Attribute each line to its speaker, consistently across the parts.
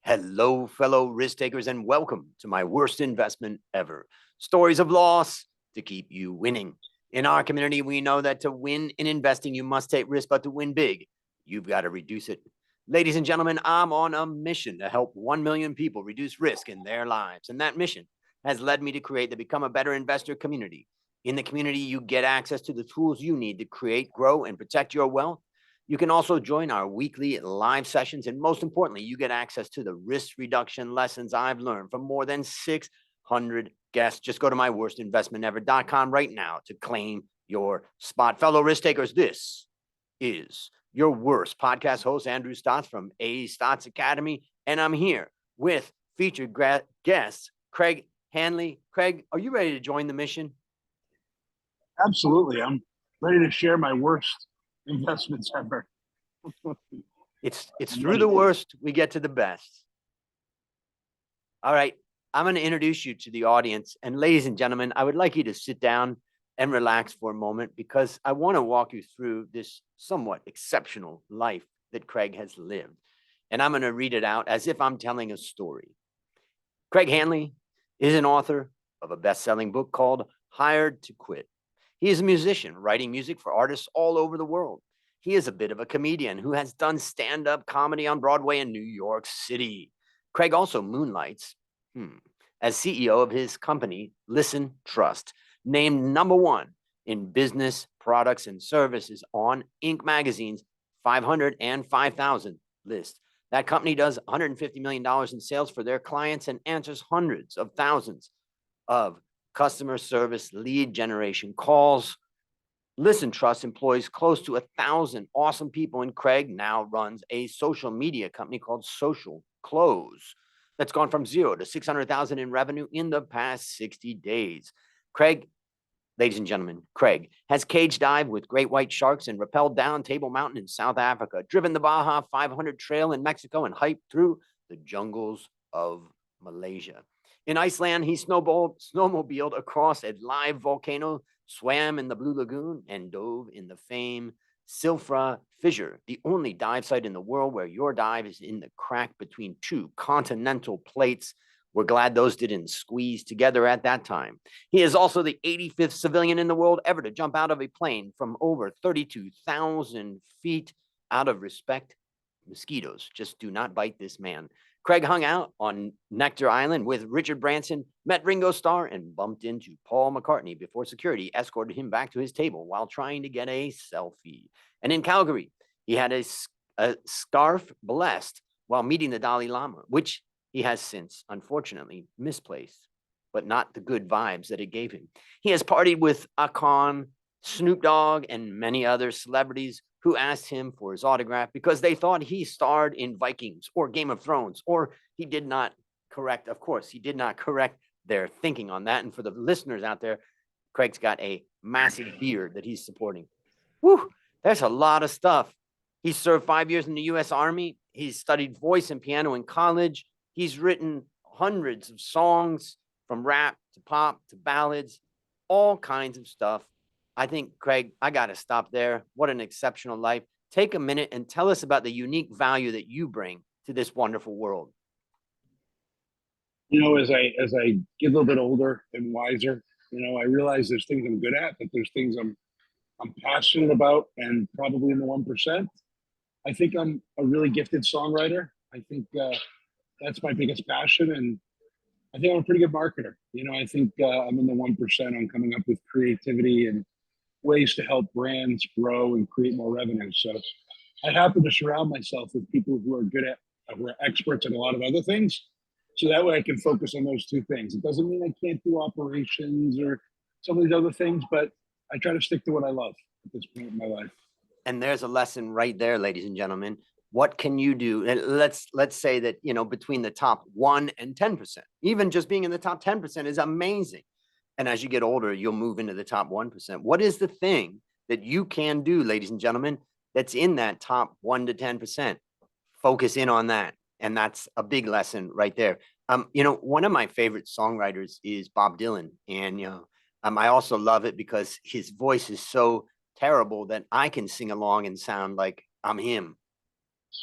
Speaker 1: Hello, fellow risk takers, and welcome to my worst investment ever. Stories of loss to keep you winning. In our community, we know that to win in investing, you must take risk, but to win big, you've got to reduce it. Ladies and gentlemen, I'm on a mission to help 1 million people reduce risk in their lives. And that mission has led me to create the Become a Better Investor community. In the community, you get access to the tools you need to create, grow, and protect your wealth. You can also join our weekly live sessions. And most importantly, you get access to the risk reduction lessons I've learned from more than 600 guests. Just go to myworstinvestmentever.com right now to claim your spot. Fellow risk takers, this is your worst podcast host, Andrew Stotz from A Stotz Academy. And I'm here with featured guest, Craig Handley. Craig, are you ready to join the mission?
Speaker 2: Absolutely. I'm ready to share my worst investments ever.
Speaker 1: It's through the worst we get to the best. All right, I'm going to introduce you to the audience. And ladies and gentlemen, I would like you to sit down and relax for a moment because I want to walk you through this somewhat exceptional life that Craig has lived. And I'm going to read it out as if I'm telling a story. Craig Handley is an author of a best-selling book called Hired to Quit. He is a musician, writing music for artists all over the world. He is a bit of a comedian who has done stand-up comedy on Broadway in New York City. Craig also moonlights as CEO of his company, Listen Trust, named #1 in business products and services on Inc. magazine's 500 and 5,000 list. That company does $150 million in sales for their clients and answers hundreds of thousands of customer service lead generation calls. Listen Trust employs close to 1,000 awesome people, and Craig now runs a social media company called Social Close that's gone from 0 to 600,000 in revenue in the past 60 days. Craig, ladies and gentlemen, Craig has cage dived with great white sharks and rappelled down Table Mountain in South Africa, driven the Baja 500 trail in Mexico, and hiked through the jungles of Malaysia. In Iceland, he snowmobiled across a live volcano, swam in the Blue Lagoon, and dove in the famed Silfra Fissure, the only dive site in the world where your dive is in the crack between two continental plates. We're glad those didn't squeeze together at that time. He is also the 85th civilian in the world ever to jump out of a plane from over 32,000 feet. Out of respect, mosquitoes just do not bite this man. Craig hung out on Nectar Island with Richard Branson, met Ringo Starr, and bumped into Paul McCartney before security escorted him back to his table while trying to get a selfie. And in Calgary, he had a scarf blessed while meeting the Dalai Lama, which he has since, unfortunately, misplaced, but not the good vibes that it gave him. He has partied with Akon, Snoop Dogg, and many other celebrities who asked him for his autograph because they thought he starred in Vikings or Game of Thrones, or he did not correct their thinking on that. And for the listeners out there, Craig's got a massive beard that he's supporting. Whew, there's a lot of stuff. He served 5 years in the U.S. Army. He's studied voice and piano in college. He's written hundreds of songs, from rap to pop to ballads, all kinds of stuff. I think, Craig, I got to stop there. What an exceptional life. Take a minute and tell us about the unique value that you bring to this wonderful world.
Speaker 2: You know, as I get a little bit older and wiser, I realize there's things I'm good at, but there's things I'm passionate about, and probably in the 1%. I think I'm a really gifted songwriter. I think that's my biggest passion, and I think I'm a pretty good marketer. I think I'm in the 1% on coming up with creativity and ways to help brands grow and create more revenue. So I happen to surround myself with people who are who are experts in a lot of other things. So that way I can focus on those two things. It doesn't mean I can't do operations or some of these other things, but I try to stick to what I love at this point in my life.
Speaker 1: And there's a lesson right there, ladies and gentlemen. What can you do? And let's say that, between the top 1 and 10%, even just being in the top 10% is amazing. And as you get older, you'll move into the top 1%. What is the thing that you can do, ladies and gentlemen, that's in that top 1 to 10%? Focus in on that. And that's a big lesson right there. One of my favorite songwriters is Bob Dylan. And, I also love it because his voice is so terrible that I can sing along and sound like I'm him.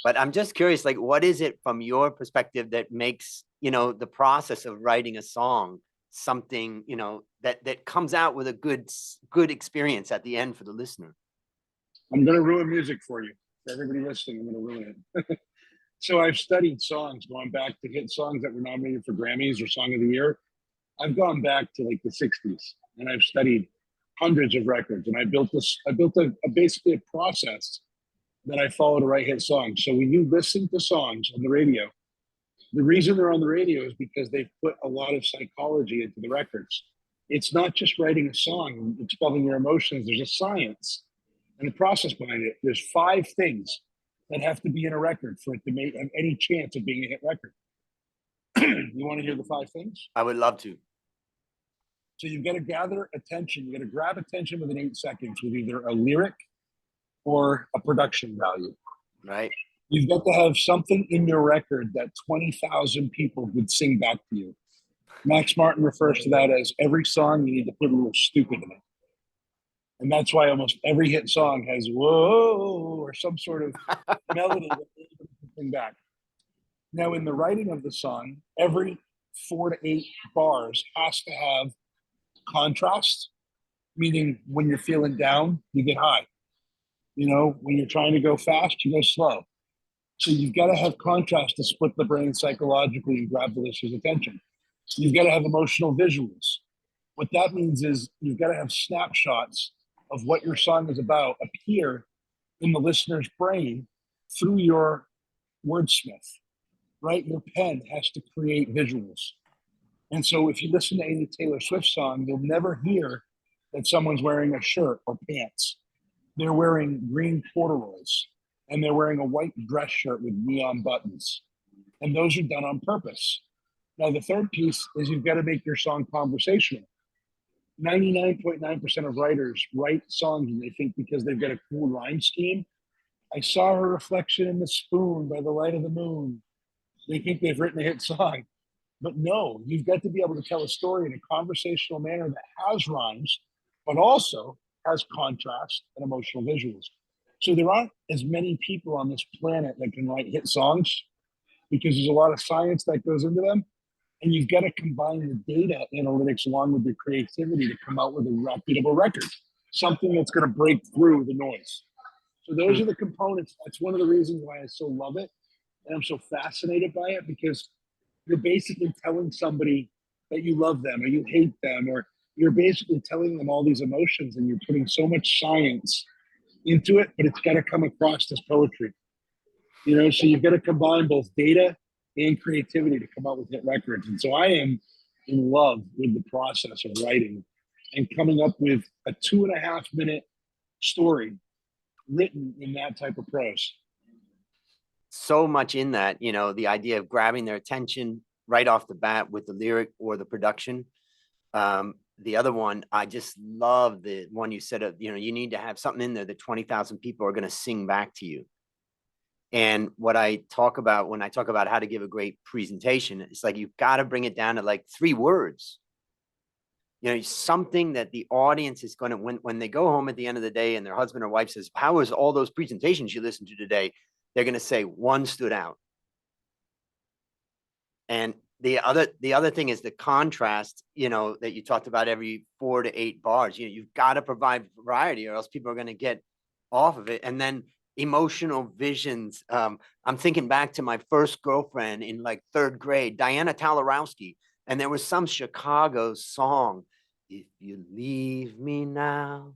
Speaker 1: But I'm just curious, like, what is it from your perspective that makes, the process of writing a song something, that comes out with a good experience at the end for the listener?
Speaker 2: I'm going to ruin music for you. For everybody listening, I'm going to ruin it. So I've studied songs going back to hit songs that were nominated for Grammys or Song of the Year. I've gone back to like the 60s and I've studied hundreds of records, and I built basically a process that I follow to write hit songs. So when you listen to songs on the radio, the reason they're on the radio is because they've put a lot of psychology into the records. It's not just writing a song, it's expelling your emotions. There's a science and a process behind it. There's 5 things that have to be in a record for it to make any chance of being a hit record. You want to hear the 5 things?
Speaker 1: I would love to.
Speaker 2: So you've got to gather attention. You got to grab attention within 8 seconds with either a lyric or a production value.
Speaker 1: Right.
Speaker 2: You've got to have something in your record that 20,000 people would sing back to you. Max Martin refers to that as every song you need to put a little stupid in it. And that's why almost every hit song has whoa or some sort of melody that they sing back. Now, in the writing of the song, every 4 to 8 bars has to have contrast, meaning when you're feeling down, you get high. When you're trying to go fast, you go slow. So you've got to have contrast to split the brain psychologically and grab the listener's attention. You've got to have emotional visuals. What that means is you've got to have snapshots of what your song is about appear in the listener's brain through your wordsmith, right? Your pen has to create visuals. And so if you listen to any Taylor Swift song, you'll never hear that someone's wearing a shirt or pants. They're wearing green corduroys and they're wearing a white dress shirt with neon buttons. And those are done on purpose. Now, the third piece is you've got to make your song conversational. 99.9% of writers write songs and they think because they've got a cool rhyme scheme. I saw her reflection in the spoon by the light of the moon. They think they've written a hit song. But no, you've got to be able to tell a story in a conversational manner that has rhymes, but also has contrast and emotional visuals. So there aren't as many people on this planet that can write hit songs because there's a lot of science that goes into them. And you've got to combine the data analytics along with the creativity to come out with a reputable record, something that's going to break through the noise. So those are the components. That's one of the reasons why I so love it. And I'm so fascinated by it, because you're basically telling somebody that you love them or you hate them, or you're basically telling them all these emotions, and you're putting so much science into it, but it's got to come across as poetry. So you've got to combine both data and creativity to come out with hit records. And so I am in love with the process of writing and coming up with a 2.5-minute story written in that type of prose.
Speaker 1: So much in that, the idea of grabbing their attention right off the bat with the lyric or the production. The other one, I just love the one you said, you need to have something in there that 20,000 people are going to sing back to you. And what I talk about when I talk about how to give a great presentation, it's like, you've got to bring it down to like 3 words. Something that the audience is going to, when they go home at the end of the day and their husband or wife says, how was all those presentations you listened to today? They're going to say, one stood out. And the other thing is the contrast, that you talked about every 4 to 8 bars. You've got to provide variety, or else people are going to get off of it. And then emotional visions. I'm thinking back to my first girlfriend in like 3rd grade, Diana Talarowski, and there was some Chicago song. If you leave me now,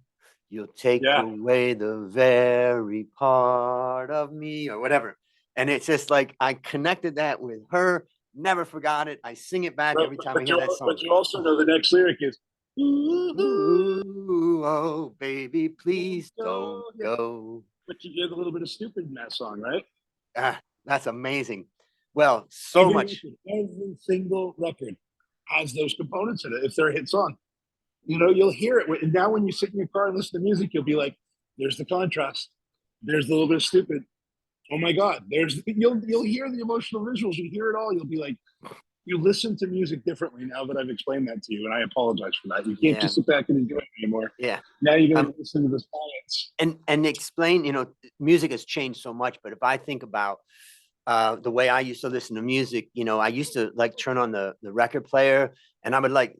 Speaker 1: you'll take away the very part of me, or whatever. And it's just like, I connected that with her, never forgot it. I sing it back every time I hear that song.
Speaker 2: But you also know the next lyric is,
Speaker 1: ooh, oh, baby, please don't go.
Speaker 2: But you get a little bit of stupid in that song, right?
Speaker 1: That's amazing. Well, every
Speaker 2: single record has those components in it if they're a hit song. You'll hear it. And now when you sit in your car and listen to music, you'll be like, there's the contrast. There's a little bit of stupid. Oh my God. You'll hear the emotional visuals. You hear it all. You'll be like, you listen to music differently now that I've explained that to you, and I apologize for that. You can't
Speaker 1: Yeah.
Speaker 2: just sit back and enjoy it anymore.
Speaker 1: Yeah.
Speaker 2: Now you got to listen to the science.
Speaker 1: And explain, music has changed so much, but if I think about the way I used to listen to music, I used to like turn on the record player and I would like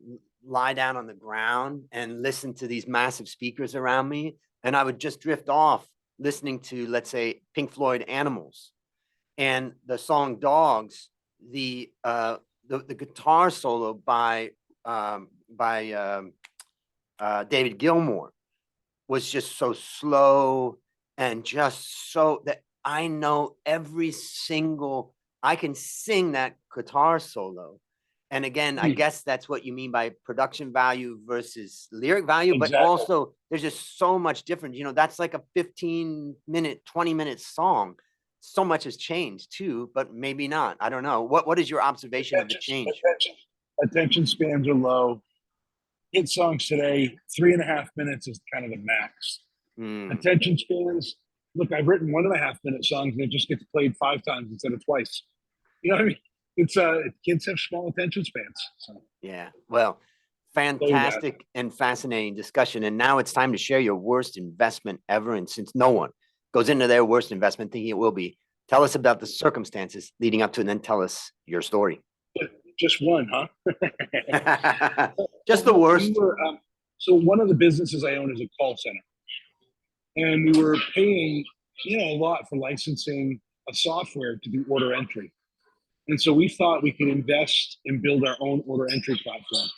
Speaker 1: lie down on the ground and listen to these massive speakers around me. And I would just drift off listening to, let's say, Pink Floyd Animals and the song Dogs, the guitar solo by David Gilmour was just so slow and just so that I know I can sing that guitar solo. And again, I guess that's what you mean by production value versus lyric value, but also there's just so much different. That's like a 15-minute, 20-minute song. So much has changed too, but maybe not. I don't know. What is your observation of the change?
Speaker 2: Attention spans are low. Hit songs today, 3.5 minutes is kind of the max. Attention spans. Look, I've written 1.5-minute songs and it just gets played 5 times instead of twice. You know what I mean? It's kids have small attention spans. So.
Speaker 1: Yeah. Well, fantastic and fascinating discussion. And now it's time to share your worst investment ever. And since no one goes into their worst investment thinking it will be, tell us about the circumstances leading up to it and then tell us your story.
Speaker 2: Just one, huh?
Speaker 1: Just the worst.
Speaker 2: So one of the businesses I own is a call center. And we were paying, a lot for licensing a software to do order entry. And so we thought we could invest and build our own order entry platform.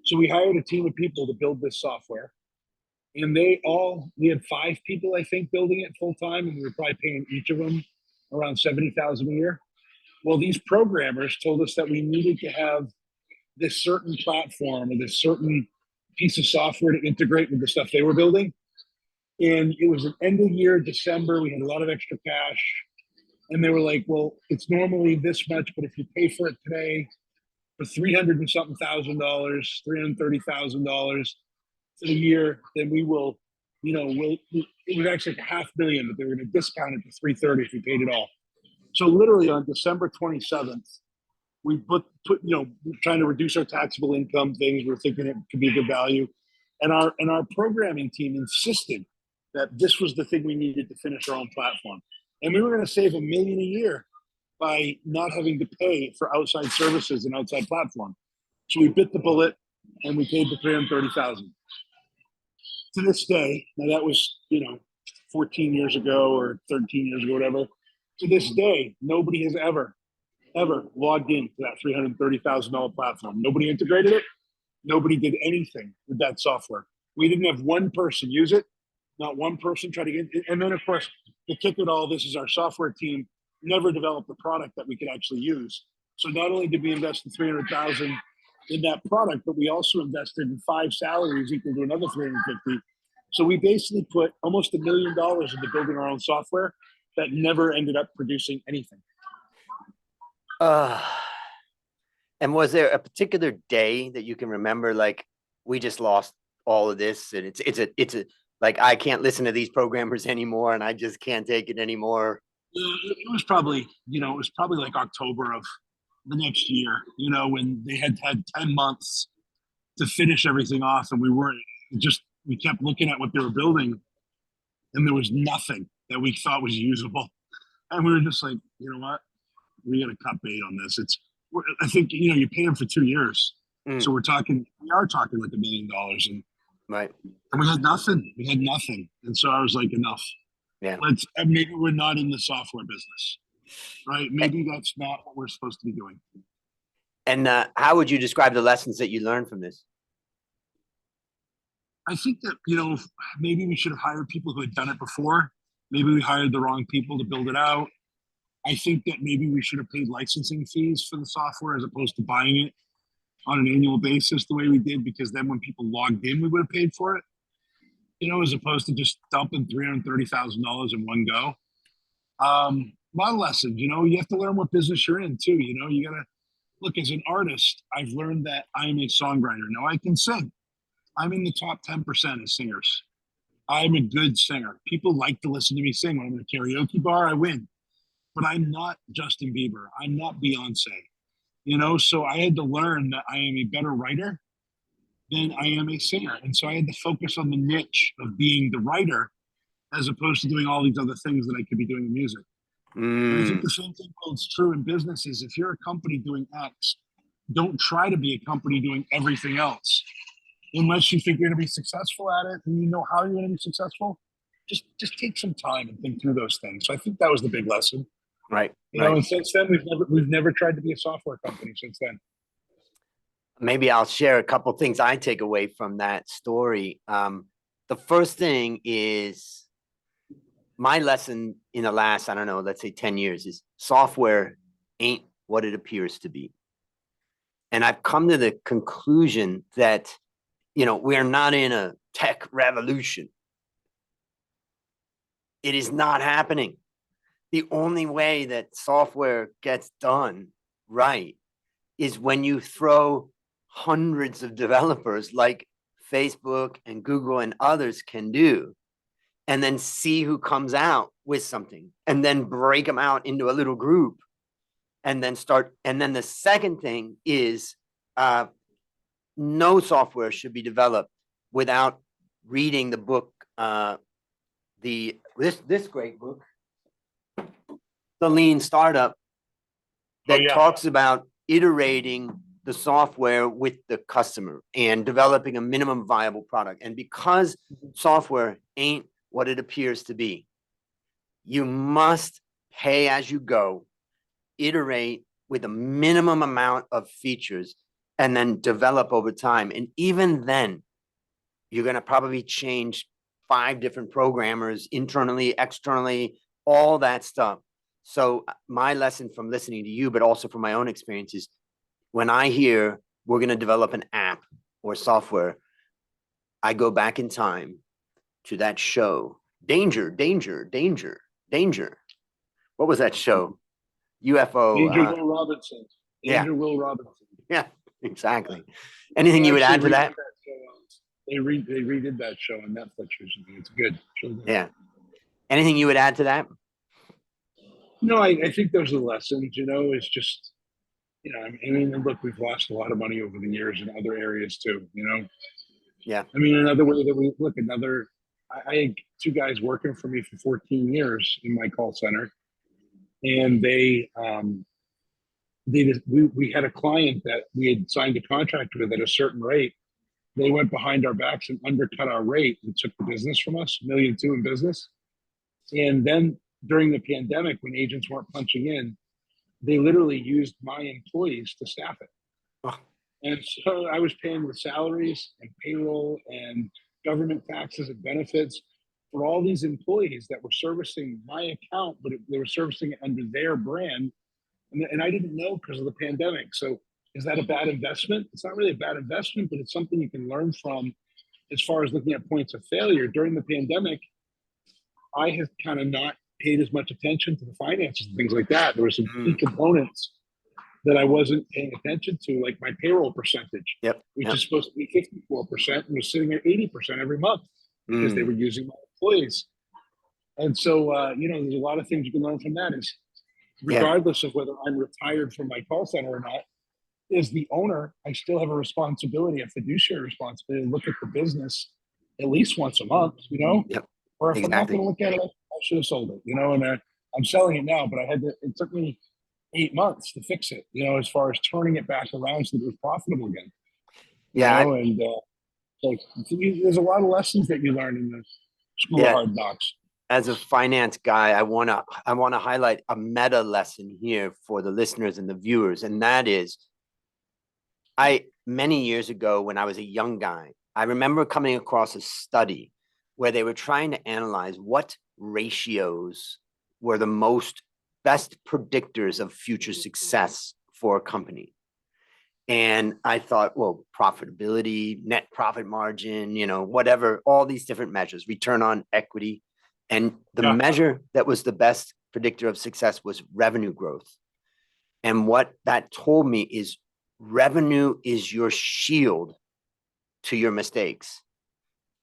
Speaker 2: So we hired a team of people to build this software. And we had 5 people, I think, building it full time. And we were probably paying each of them around $70,000 a year. Well, these programmers told us that we needed to have this certain platform or this certain piece of software to integrate with the stuff they were building. And it was an end of year, December. We had a lot of extra cash. And they were like, well, it's normally this much, but if you pay for it today for $300 and something thousand, $330,000 for the year, then we will, it was actually like $500,000, but they were going to discount it to $330 if we paid it all. So literally on December 27th, we put trying to reduce our taxable income things. We're thinking it could be a good value. And our programming team insisted that this was the thing we needed to finish our own platform. And we were going to save $1 million a year by not having to pay for outside services and outside platform. So we bit the bullet and we paid the $330,000. To this day, now that was 14 years ago or 13 years ago, whatever. To this day, nobody has ever logged into that $330,000 platform. Nobody integrated it. Nobody did anything with that software. We didn't have one person use it. Not one person tried to get it. And then, of course, the kicker to all this is our software team never developed a product that we could actually use. So not only did we invest in $300,000 in that product, but we also invested in 5 salaries equal to another $350,000. So we basically put almost $1 million into building our own software that never ended up producing anything.
Speaker 1: And was there a particular day that you can remember, like, we just lost all of this and it's a like, I can't listen to these programmers anymore and I just can't take it anymore?
Speaker 2: It was probably, like October of the next year, when they had 10 months to finish everything off. And we kept looking at what they were building and there was nothing that we thought was usable. And we were just like, you know what? We got to cut bait on this. I think, you pay them for 2 years. So we are talking like $1 million and
Speaker 1: right.
Speaker 2: And we had nothing. And so I was like, enough.
Speaker 1: Yeah.
Speaker 2: Maybe we're not in the software business, right? Maybe that's not what we're supposed to be doing.
Speaker 1: And how would you describe the lessons that you learned from this?
Speaker 2: I think that, maybe we should have hired people who had done it before. Maybe we hired the wrong people to build it out. I think that maybe we should have paid licensing fees for the software as opposed to buying it on an annual basis the way we did, because then when people logged in, we would have paid for it, as opposed to just dumping $330,000 in one go. A lot of lessons, you have to learn what business you're in too. You got to look, as an artist, I've learned that I'm a songwriter. Now I can sing. I'm in the top 10% of singers. I'm a good singer. People like to listen to me sing. When I'm in a karaoke bar, I win. But I'm not Justin Bieber. I'm not Beyonce. So I had to learn that I am a better writer than I am a singer. And so I had to focus on the niche of being the writer as opposed to doing all these other things that I could be doing in music. And I think the same thing holds true in businesses. If you're a company doing X, don't try to be a company doing everything else. Unless you think you're going to be successful at it and you know how you're going to be successful, just take some time and think through those things. So I think that was the big lesson.
Speaker 1: Right.
Speaker 2: And since then we've never tried to be a software company since then.
Speaker 1: Maybe I'll share a couple things I take away from that story. The first thing is my lesson in the last, I don't know, let's say 10 years is software ain't what it appears to be. And I've come to the conclusion that, we're not in a tech revolution. It is not happening. The only way that software gets done right is when you throw hundreds of developers like Facebook and Google and others can do, and then see who comes out with something and then break them out into a little group and then start. And then the second thing is no software should be developed without reading the book, this great book, The Lean Startup, that talks about iterating the software with the customer and developing a minimum viable product. And because software ain't what it appears to be, you must pay as you go, iterate with a minimum amount of features, and then develop over time. And even then, you're going to probably change 5 different programmers internally, externally, all that stuff. So my lesson from listening to you, but also from my own experiences, when I hear we're going to develop an app or software, I go back in time to that show, Danger, Danger, Danger, Danger. What was that show? UFO.
Speaker 2: Danger Will Robinson.
Speaker 1: Danger
Speaker 2: Will Robinson.
Speaker 1: Yeah, exactly. Anything you would add to that?
Speaker 2: They redid that show on Netflix recently. It's good.
Speaker 1: Yeah. Anything you would add to that?
Speaker 2: No, I think those are the lessons, it's just, look, we've lost a lot of money over the years in other areas too,
Speaker 1: Yeah.
Speaker 2: Another way that we look, I had 2 guys working for me for 14 years in my call center. And we had a client that we had signed a contract with at a certain rate. They went behind our backs and undercut our rate and took the business from us, $1.2 million in business. And then during the pandemic, when agents weren't punching in, they literally used my employees to staff it.
Speaker 1: Oh.
Speaker 2: And so I was paying the salaries and payroll and government taxes and benefits for all these employees that were servicing my account, but they were servicing it under their brand. And I didn't know because of the pandemic. So is that a bad investment? It's not really a bad investment, but it's something you can learn from as far as looking at points of failure. During the pandemic, I have kind of not paid as much attention to the finances and things like that. There were some key components that I wasn't paying attention to, like my payroll percentage, which is supposed to be 54% and was sitting at 80% every month because they were using my employees. And so, there's a lot of things you can learn from that is regardless of whether I'm retired from my call center or not, as the owner, I still have a responsibility, a fiduciary responsibility to look at the business at least once a month, or if I'm not going to look at it, I should have sold it, and I'm selling it now, but it took me 8 months to fix it, as far as turning it back around so that it was profitable again. There's a lot of lessons that you learn in the school of hard knocks.
Speaker 1: As a finance guy, I want to highlight a meta lesson here for the listeners and the viewers. And that is, many years ago when I was a young guy, I remember coming across a study where they were trying to analyze what ratios were the best predictors of future success for a company. And I thought, well, profitability, net profit margin, whatever, all these different measures, return on equity. And the measure that was the best predictor of success was revenue growth. And what that told me is revenue is your shield to your mistakes.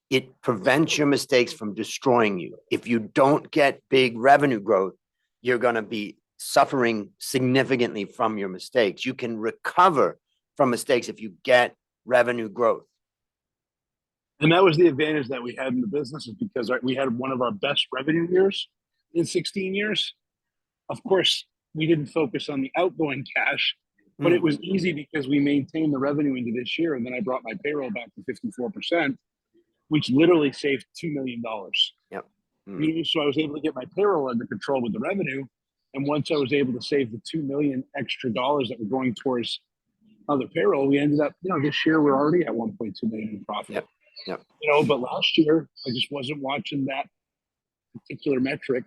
Speaker 1: It prevents your mistakes from destroying you. If you don't get big revenue growth, you're going to be suffering significantly from your mistakes. You can recover from mistakes if you get revenue growth.
Speaker 2: And that was the advantage that we had in the business, is because we had one of our best revenue years in 16 years. Of course, we didn't focus on the outgoing cash, but it was easy because we maintained the revenue into this year. And then I brought my payroll back to 54%, which literally saved $2 million.
Speaker 1: Yep.
Speaker 2: So I was able to get my payroll under control with the revenue. And once I was able to save the $2 million extra dollars that were going towards other payroll, we ended up, this year we're already at 1.2 million in profit.
Speaker 1: Yep.
Speaker 2: But last year I just wasn't watching that particular metric,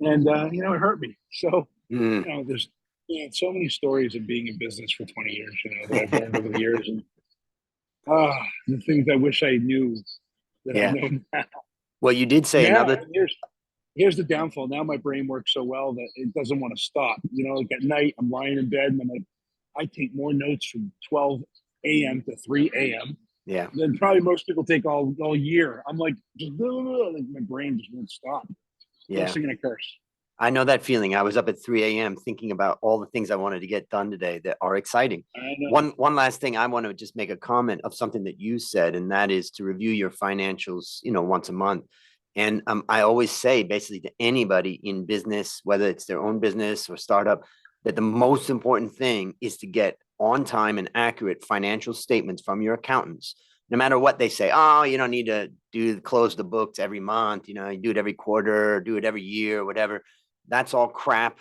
Speaker 2: and it hurt me. So there's so many stories of being in business for 20 years, that I've learned over the years, and the things I wish I knew that I know now.
Speaker 1: Well, you did say another.
Speaker 2: Here's the downfall. Now my brain works so well that it doesn't want to stop. Like at night, I'm lying in bed and I'm like, I take more notes from 12 a.m. to 3 a.m. than probably most people take all year. I'm like, my brain just won't stop. Singing a curse.
Speaker 1: I know that feeling. I was up at 3 a.m. thinking about all the things I wanted to get done today that are exciting. One last thing, I want to just make a comment of something that you said, and that is to review your financials, once a month. And I always say basically to anybody in business, whether it's their own business or startup, that the most important thing is to get on time and accurate financial statements from your accountants. No matter what they say, you don't need to close the books every month, you do it every quarter, do it every year, whatever. That's all crap.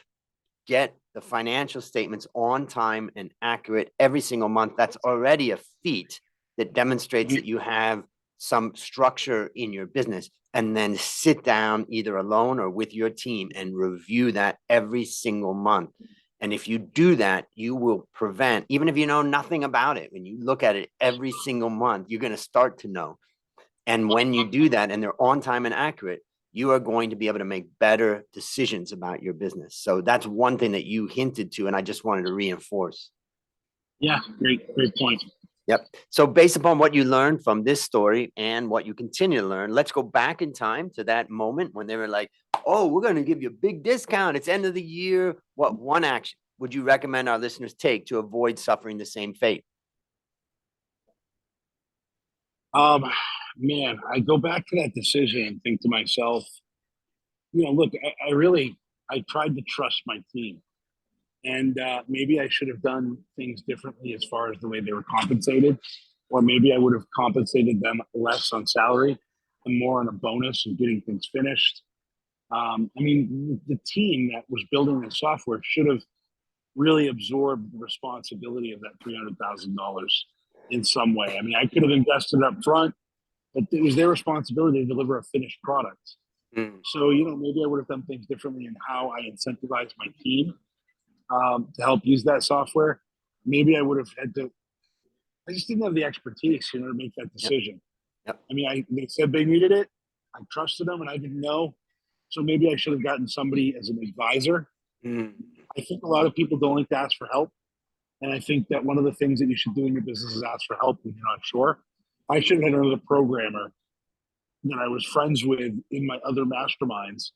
Speaker 1: Get the financial statements on time and accurate every single month. That's already a feat that demonstrates that you have some structure in your business. And then sit down either alone or with your team and review that every single month. And if you do that, you will prevent, even if you know nothing about it, when you look at it every single month, you're going to start to know. And when you do that and they're on time and accurate, you are going to be able to make better decisions about your business. So that's one thing that you hinted to, and I just wanted to reinforce.
Speaker 2: Yeah, great point.
Speaker 1: Yep. So based upon what you learned from this story and what you continue to learn, let's go back in time to that moment when they were like, oh, we're going to give you a big discount. It's end of the year. What one action would you recommend our listeners take to avoid suffering the same fate?
Speaker 2: Man, I go back to that decision and think to myself, look, I tried to trust my team. And maybe I should have done things differently as far as the way they were compensated, or maybe I would have compensated them less on salary and more on a bonus and getting things finished. The team that was building the software should have really absorbed the responsibility of that $300,000 in some way. I could have invested up front, but it was their responsibility to deliver a finished product. So, maybe I would have done things differently in how I incentivized my team to help use that software. Maybe I would have I just didn't have the expertise, to make that decision.
Speaker 1: Yep.
Speaker 2: They said they needed it. I trusted them and I didn't know. So maybe I should have gotten somebody as an advisor. I think a lot of people don't like to ask for help. And I think that one of the things that you should do in your business is ask for help when you're not sure. I should have had another programmer that I was friends with in my other masterminds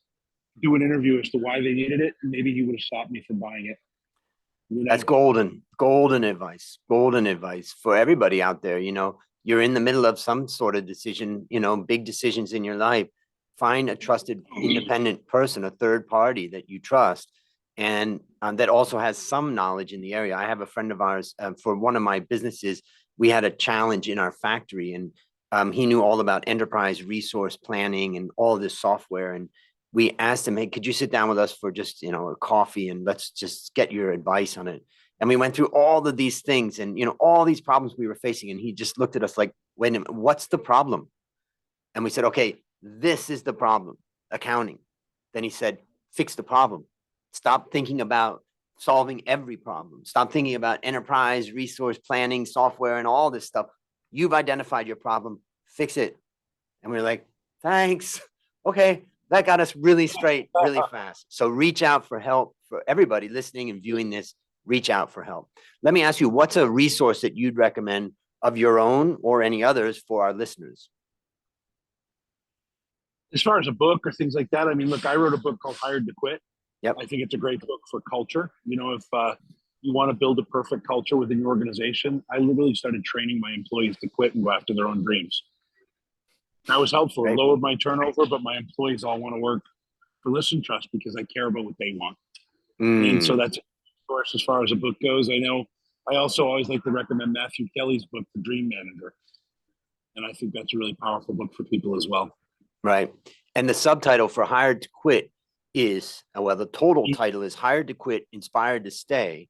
Speaker 2: do an interview as to why they needed it. And maybe he would have stopped me from buying it.
Speaker 1: That's golden advice for everybody out there. You're in the middle of some sort of decision, big decisions in your life. Find a trusted independent person, a third party that you trust, and that also has some knowledge in the area. I have a friend of ours for one of my businesses. We had a challenge in our factory, and he knew all about enterprise resource planning and all this software. And we asked him, hey, could you sit down with us for just, a coffee and let's just get your advice on it. And we went through all of these things and, all these problems we were facing. And he just looked at us like, wait a minute, what's the problem? And we said, okay, this is the problem, accounting. Then he said, fix the problem. Stop thinking about solving every problem. Stop thinking about enterprise resource planning, software, and all this stuff. You've identified your problem, fix it. And we're like, thanks. Okay, that got us really straight, really fast. So reach out for help. For everybody listening and viewing this, reach out for help. Let me ask you, what's a resource that you'd recommend of your own or any others for our listeners?
Speaker 2: As far as a book or things like that, look, I wrote a book called Hired to Quit.
Speaker 1: Yep.
Speaker 2: I think it's a great book for culture. You know, if you want to build a perfect culture within your organization, I literally started training my employees to quit and go after their own dreams. That was helpful. It
Speaker 1: Right.
Speaker 2: lowered my turnover, but my employees all want to work for Listen Trust because I care about what they want. And so that's, of course, as far as a book goes. I know I also always like to recommend Matthew Kelly's book, The Dream Manager. And I think that's a really powerful book for people as well.
Speaker 1: Right. And the subtitle for Hired to Quit is, well, the total title is Hired to Quit, Inspired to Stay.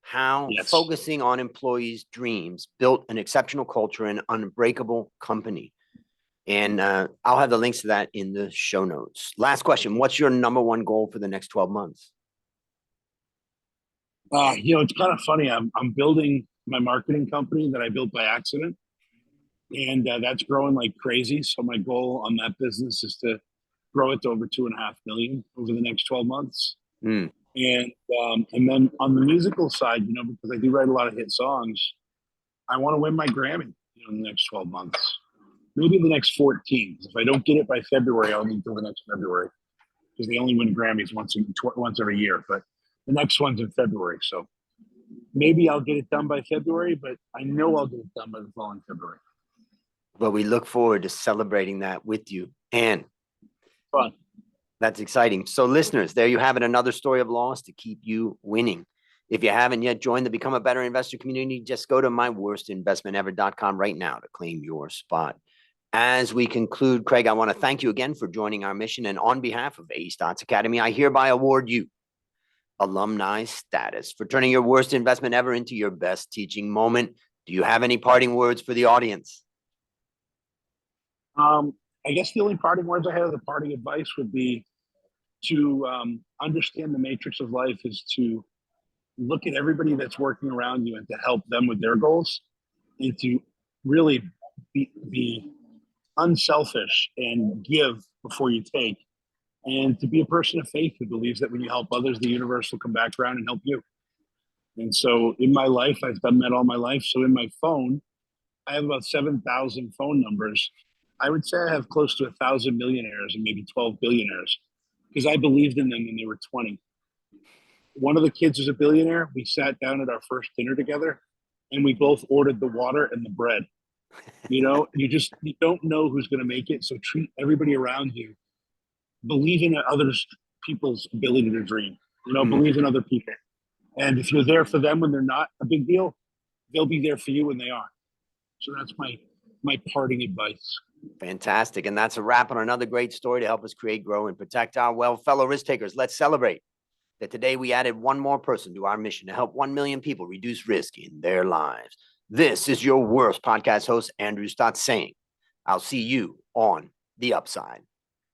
Speaker 1: How focusing on employees' dreams built an exceptional culture and unbreakable company. And I'll have the links to that in the show notes. Last question. What's your number one goal for the next 12 months?
Speaker 2: You know, it's kind of funny. I'm building my marketing company that I built by accident. And that's growing like crazy. So my goal on that business is to grow it to over 2.5 million over the next 12 months. And then on the musical side, you know, because I do write a lot of hit songs, I want to win my Grammy, you know, in the next 12 months, maybe the next 14. If I don't get it by February, I'll need till the next February because they only win Grammys once every year. But the next one's in February, so maybe I'll get it done by February. But I know I'll get it done by the following February.
Speaker 1: Well, we look forward to celebrating that with you. And
Speaker 2: fun.
Speaker 1: That's exciting. So listeners, there you have it. Another story of loss to keep you winning. If you haven't yet joined the Become a Better Investor community, just go to myworstinvestmentever.com right now to claim your spot. As we conclude, Craig, I want to thank you again for joining our mission. And on behalf of A Stotz Academy, I hereby award you alumni status for turning your worst investment ever into your best teaching moment. Do you have any parting words for the audience?
Speaker 2: I guess the only parting words I have, the parting advice would be to understand the matrix of life is to look at everybody that's working around you and to help them with their goals and to really be unselfish and give before you take, and to be a person of faith who believes that when you help others, the universe will come back around and help you. And so in my life, I've done that all my life. So in my phone, I have about 7,000 phone numbers. I would say I have close to 1,000 millionaires and maybe 12 billionaires because I believed in them when they were 20. One of the kids is a billionaire. We sat down at our first dinner together and we both ordered the water and the bread. You know, you don't know who's going to make it. So treat everybody around you. Believe in people's ability to dream, you know, believe in other people. And if you're there for them when they're not a big deal, they'll be there for you when they are. So that's my parting advice.
Speaker 1: Fantastic. And that's a wrap on another great story to help us create, grow, and protect our wealth. Fellow risk takers, let's celebrate that today we added one more person to our mission to help 1 million people reduce risk in their lives. This is your worst podcast host, Andrew Stotz, saying, I'll see you on the upside.